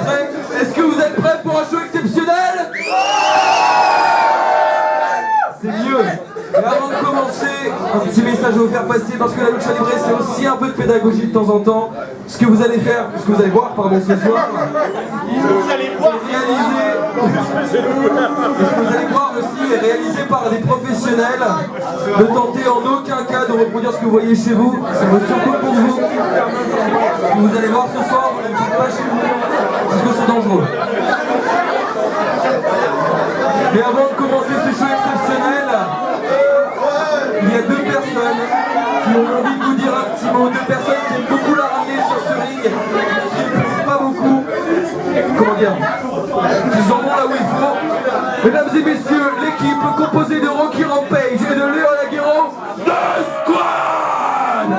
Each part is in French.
après. Est-ce que vous êtes prêts pour un show exceptionnel? C'est mieux. Et avant de commencer, un petit message à vous faire passer, parce que la lucha libre c'est aussi un peu de pédagogie de temps en temps. Ce que vous allez faire, ce que vous allez voir pardon, ce soir, Vous allez voir ce que vous allez voir aussi est réalisé par des professionnels. Ne tentez en aucun cas de reproduire ce que vous voyez chez vous, c'est surtout pour vous. Ce que vous allez voir ce soir, vous ne le faites pas chez vous, parce que c'est dangereux. Mais avant de commencer ce show exceptionnel, il y a deux personnes qui ont envie de vous dire un petit mot, deux personnes qui aiment beaucoup la ramener sur ce ring, qui ne plaisent pas beaucoup, comment dire, qui en vont là où il faut. Mesdames et messieurs, l'équipe composée de Rocky Rampage et de Léo Laguerro, The Squad!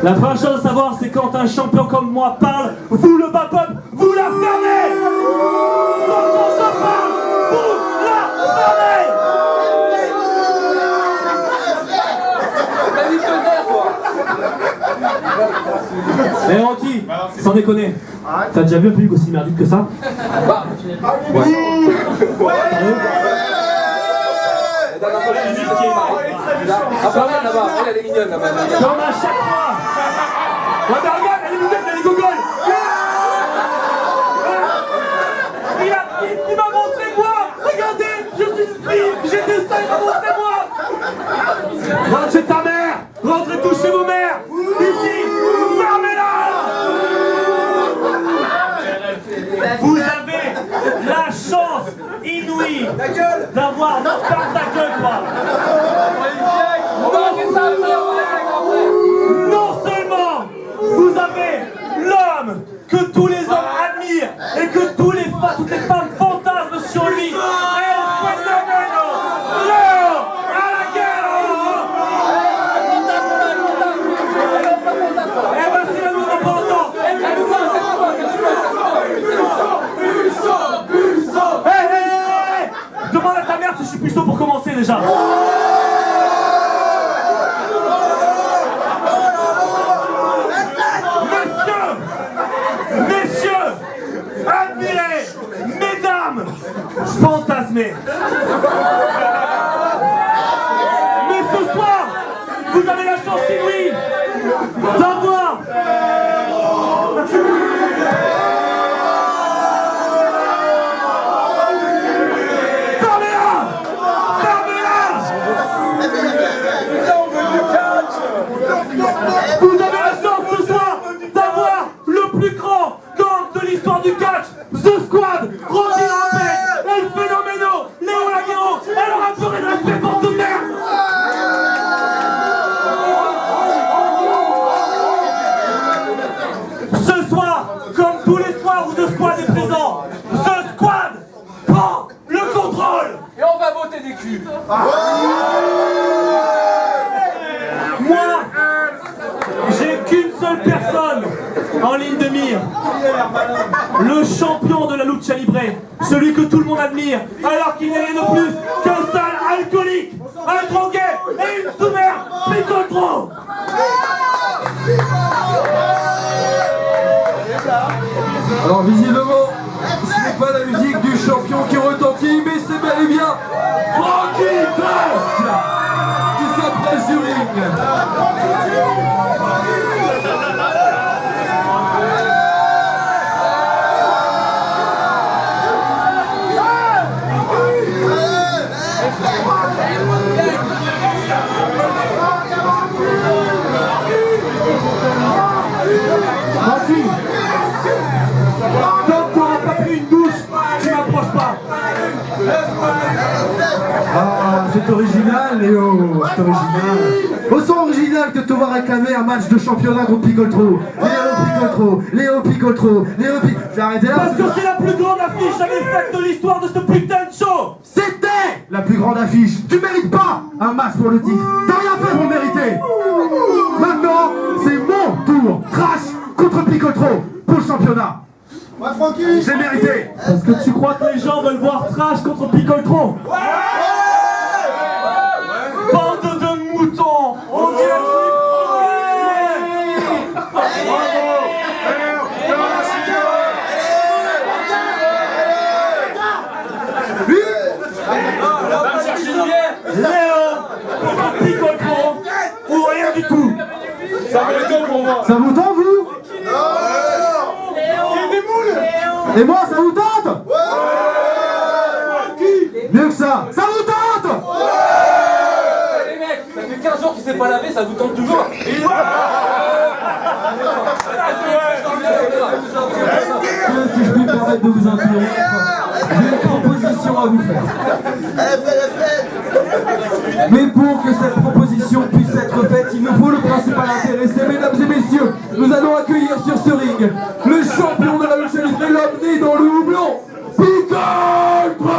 La première chose à savoir, c'est quand un champion comme moi parle, vous le bas-pop, vous la fermez. Quand je parle, vous la fermez. Eh Rocky, sans déconner, t'as déjà vu un public aussi merdique que ça? Là-bas, elle est mignonne là-bas. Comme à chaque fois. Regarde, elle est mignonne, elle est gogole. Il m'a montré moi. Regardez, je suis une fille, j'ai des seins, il m'a montré moi. Rentre chez ta mère, rentrez tous chez vos mères. Ici, fermez-la. Vous avez la chance inouïe d'avoir... Non, ferme ta gueule, toi. Non seulement vous avez l'homme que tous les hommes admirent et que toutes les femmes fantasment sur lui, El Phénomène, Léo Laguerro. Eh ben si le monde n'a pas entendu. Hey, demande à ta mère si je suis puceau pour commencer déjà. Admirez, mesdames, fantasmez. Mais ce soir, vous avez la chance inouïe d'avoir vous avez la chance ce soir d'avoir le plus grand gang de l'histoire du catch, The Squad, Rocky Rampage, El Phénomène, Léo Laguerro, et le rappeur et de respect pour toute merde. Ce soir, comme tous les soirs où The Squad est présent, The Squad prend le contrôle. Et on va voter des culs. Moi, J'ai qu'une seule personne en ligne de mire. Le champion de la lucha libre. Celui que tout le monde admire, alors qu'il n'est rien de plus qu'un sale alcoolique, un drogué et une sous-mère Picotro. Alors visiblement, ce n'est pas la musique du champion qui retentit, mais c'est bel et bien Frankie Trash qui s'approche du ring. Francky, tant que tu n'auras pas pris une douche, tu m'approches pas. Ah, c'est original, Léo, c'est original. Aussi original que de te voir réclamer un match de championnat contre Picotro. Léo Picotro. J'ai arrêté là. Parce que c'est la plus grande affiche jamais faite de l'histoire de ce putain de show. C'était la plus grande affiche. Tu mérites pas un match pour le titre. T'as rien fait pour le mériter. Maintenant, c'est mon tour. Trash contre Picotro pour le championnat. Ouais, Francky. J'ai mérité. Parce que tu crois que les gens veulent voir Trash contre Picotro? Bande de moutons! On dirait Léo contre Picotro ou rien du tout! Ça vous tente, vous? Et moi, ça vous tente? Mieux que ça. Ça vous tente? Les mecs, ça fait 15 jours qu'il s'est pas lavé, ça vous tente toujours? Si je puis me permettre de vous interrompre, j'ai une proposition à vous faire. Mais pour que cette proposition puisse être faite, il nous faut le principal intéressé. Mesdames et messieurs, nous allons accueillir sur ce ring le champion de la lucha libre, l'homme né dans le houblon, Picotro.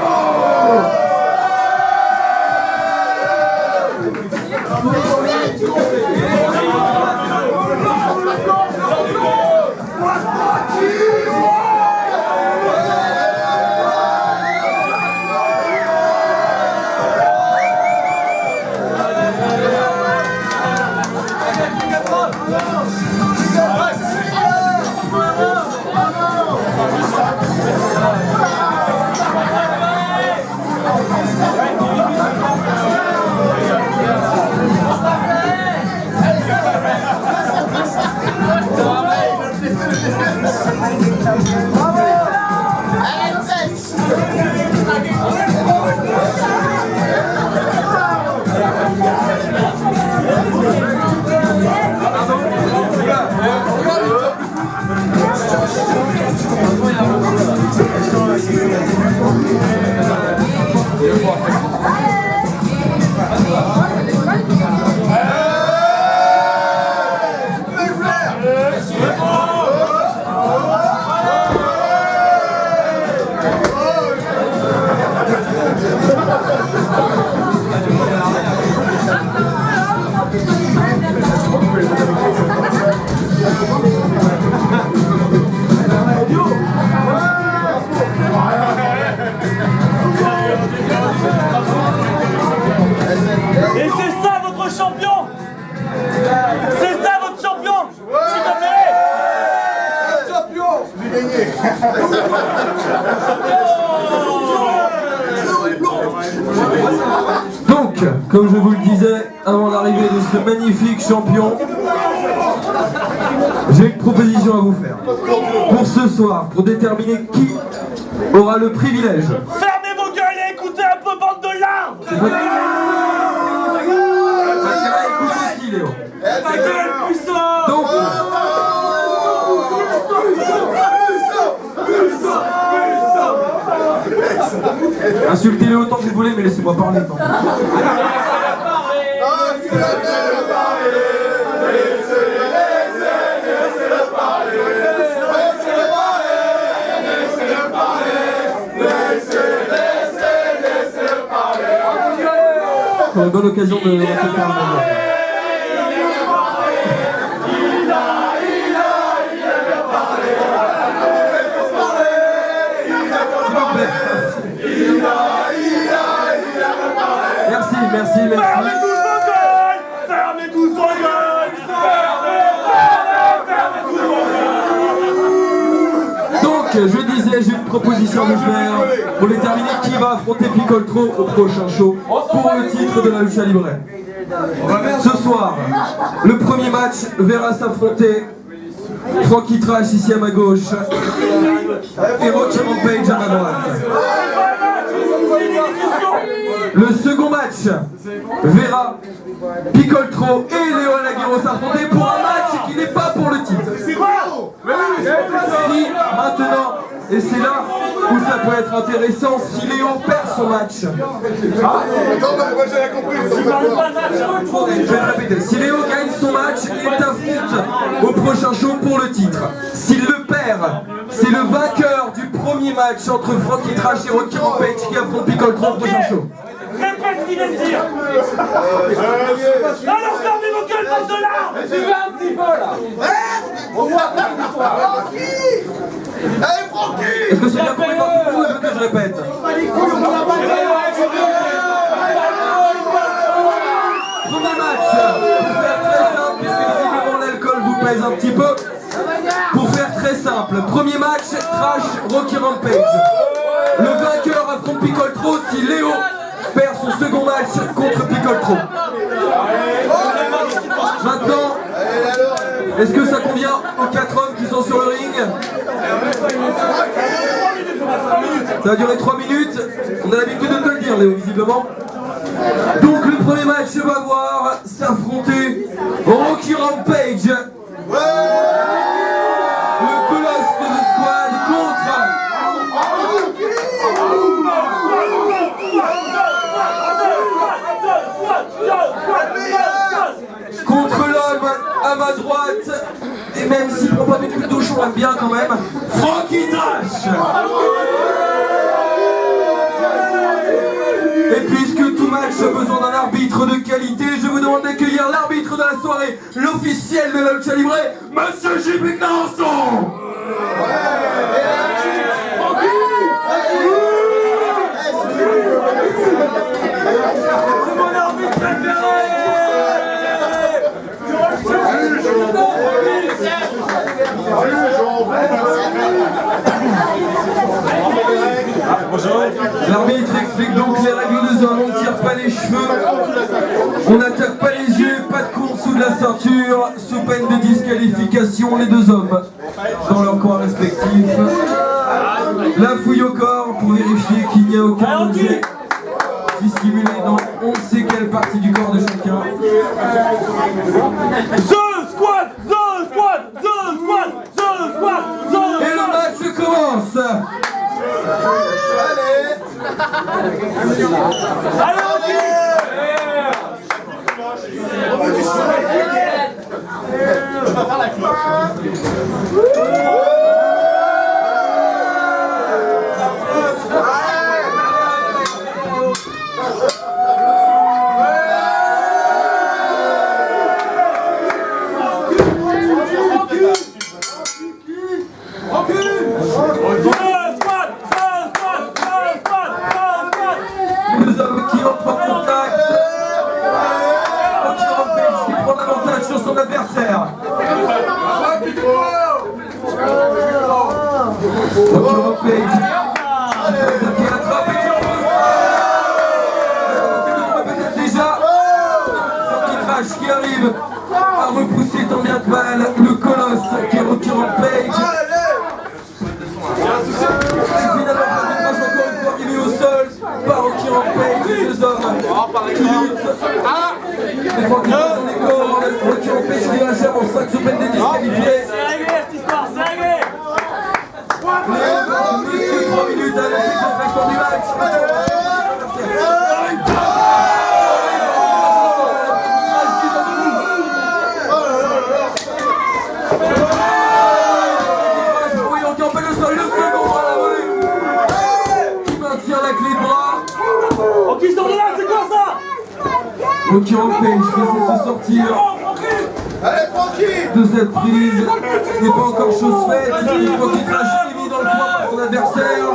Et c'est ça votre champion! C'est ça votre champion! S'il te plaît! Donc, comme je vous le disais avant l'arrivée de ce magnifique champion, j'ai une proposition à vous faire. Pour ce soir, pour déterminer qui aura le privilège. Fermez vos gueules et écoutez un peu, bande de larves! Écoute aussi, Léo. Ta gueule, puissant! Donc, insultez-le autant que vous voulez, mais laissez-moi parler. Non. C'est une bonne occasion de parler. Fermez merci. tous vos gueules! Fermez tous vos gueules! Fermez tous vos gueules! Donc, je disais, j'ai une proposition à vous faire pour les terminer. Qui va affronter Picoltro au prochain show pour le titre de la lucha libre? Ce soir, le premier match verra s'affronter Frankie Trash ici à ma gauche et Rocky Rampage à ma droite. Le second match verra Picoltro et Léo Laguerre s'affronter pour un match qui n'est pas pour le titre. Si maintenant, et c'est là où ça peut être intéressant, si Léo perd son match. Attends, moi j'ai rien compris. Je vais répéter, si Léo gagne son match, il affronte au prochain show pour le titre. S'il le perd, c'est le vainqueur du premier match entre Frankie Trash et Rocky Rampage qui affronte Picoltro au prochain show. Répète ce qu'il vient de dire! Alors fermez vos gueules, bande de larmes! Tu vas un petit peu là. On voit une fois. Allez, Francky. Est-ce que c'est bien compris par tout le monde ou est-ce que je répète? Premier match, pour faire très simple, puisque visiblement l'alcool vous pèse un petit peu. Pour faire très simple, premier match, Trash, Rocky Rampage. Le vainqueur affronte Picoltro si Léo perd son second match contre Picoltro. Maintenant, est-ce que ça convient aux 4 hommes qui sont sur le ring? Ça va durer 3 minutes. On a l'habitude de te le dire, Léo, visiblement. Donc le premier match va voir s'affronter Rocky Rampage, le colosse de The Squad, contre l'homme à ma droite, et même s'il prend pas beaucoup de douche, on l'aime bien quand même, Frankie Trash. Et puisque tout match a besoin d'un arbitre de qualité, je vous demande d'accueillir l'arbitre de la soirée, l'officiel de la lucha libre, Monsieur J.P. Clarençon. C'est mon arbitre préféré! L'arbitre explique donc les règles de zone. On ne tire pas les cheveux, on n'attaque pas les yeux, pas de course sous de la ceinture, sous peine de disqualification, les deux hommes dans leur coin respectif. La fouille au corps pour vérifier qu'il n'y a aucun objet dissimulé dans on ne sait quelle partie du corps de chacun. The Squad! The Squad! The Squad! The Squad! The Et le match commence. Allez, Rocky! Deux hommes qui entrent en contact. Rocky Rampage qui prend l'avantage sur son adversaire. Rocky Rampage qui attrape et qui repose. Peut-être déjà Frankie Trash qui arrive à repousser tant bien que mal le colosse qui est Rocky Rampage. Finalement, Frankie Trash encore une fois qui est au sol par Rocky Rampage, les deux hommes qui luttent. Et Frankie Trash dans les corps, Rocky Rampage qui lâche en 5 sous peine de disqualifié. C'est réglé cette histoire, c'est réglé! Monsieur 3 minutes à annoncer que c'est le temps du match. Oui, on campait le sol, le second à la volée. Qui maintient la clé de bras. Ok, sort de là, c'est quoi ça? Rocky Rampage qui essaie de se sortir Allez, Francky. de cette prise. Ce n'est pas encore chose faite. Il faut qu'il crache mis dans le coin par son adversaire.